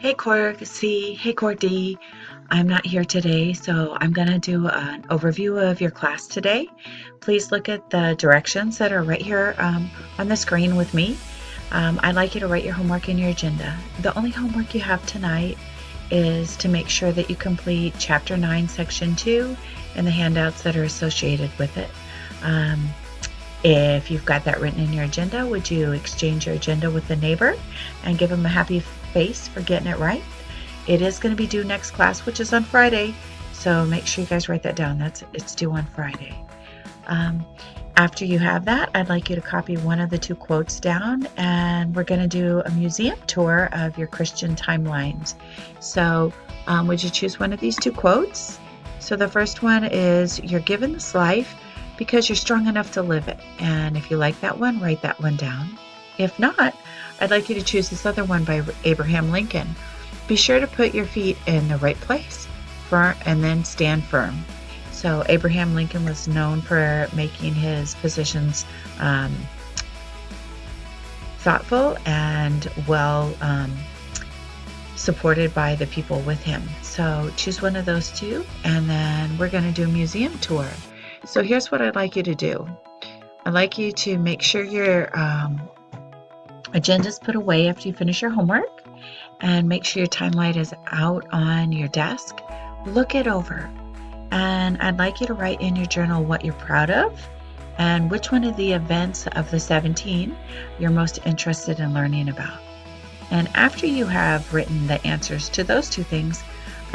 Hey Core C, hey Core D. I'm not here today, so I'm going to do an overview of your class today. Please look at the directions that are right here on the screen with me. I'd like you to write your homework in your agenda. The only homework you have tonight is to make sure that you complete Chapter 9, Section 2 and the handouts that are associated with it. If you've got that written in your agenda, would you exchange your agenda with the neighbor and give them a happy face for getting it right? It is going to be due next class, which is on Friday, so make sure you guys write that down. It's due on Friday. After you have that, I'd like you to copy one of the two quotes down, and we're going to do a museum tour of your Christian timelines. So would you choose one of these two quotes? So the first one is, "You're given this life because you're strong enough to live it." And if you like that one, write that one down. If not, I'd like you to choose this other one by Abraham Lincoln. "Be sure to put your feet in the right place and then stand firm." So Abraham Lincoln was known for making his positions thoughtful and well supported by the people with him. So choose one of those two, and then we're going to do a museum tour. So here's what I'd like you to do. I'd like you to make sure your agenda's put away after you finish your homework, and make sure your timeline is out on your desk. Look it over, and I'd like you to write in your journal what you're proud of and which one of the events of the 17 you're most interested in learning about. And after you have written the answers to those two things,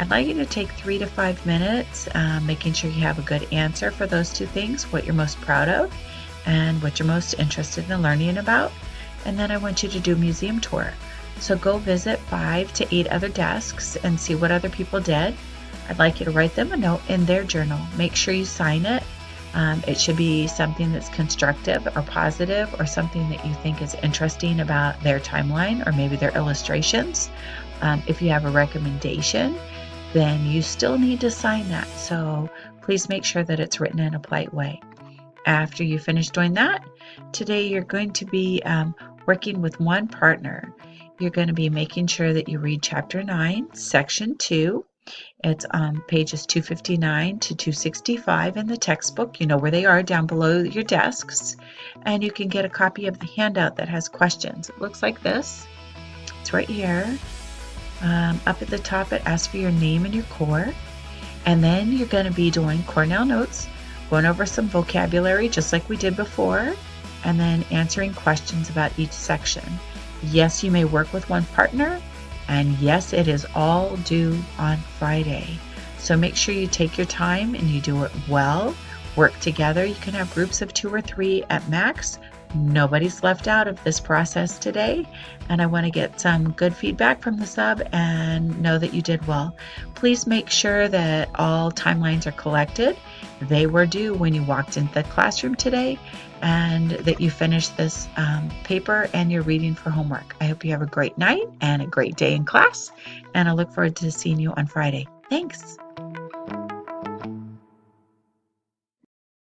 I'd like you to take 3 to 5 minutes making sure you have a good answer for those two things, what you're most proud of and what you're most interested in learning about. And then I want you to do a museum tour. So go visit 5 to 8 other desks and see what other people did. I'd like you to write them a note in their journal. Make sure you sign it. It should be something that's constructive or positive, or something that you think is interesting about their timeline or maybe their illustrations. If you have a recommendation, then you still need to sign that. So please make sure that it's written in a polite way. After you finish doing that, today you're going to be working with one partner. You're going to be making sure that you read Chapter 9, Section 2. It's on pages 259 to 265 in the textbook. You know where they are, down below your desks. And you can get a copy of the handout that has questions. It looks like this. It's right here. Up at the top, it asks for your name and your core. And then you're going to be doing Cornell notes, going over some vocabulary just like we did before, and then answering questions about each section. Yes, you may work with one partner, and yes, it is all due on Friday. So make sure you take your time and you do it well. Work together. You can have groups of 2 or 3 at max. Nobody's left out of this process today, and I want to get some good feedback from the sub and know that you did well. Please make sure that all timelines are collected. They were due when you walked into the classroom today, and that you finished this paper and you're reading for homework. I hope you have a great night and a great day in class, and I look forward to seeing you on Friday. Thanks.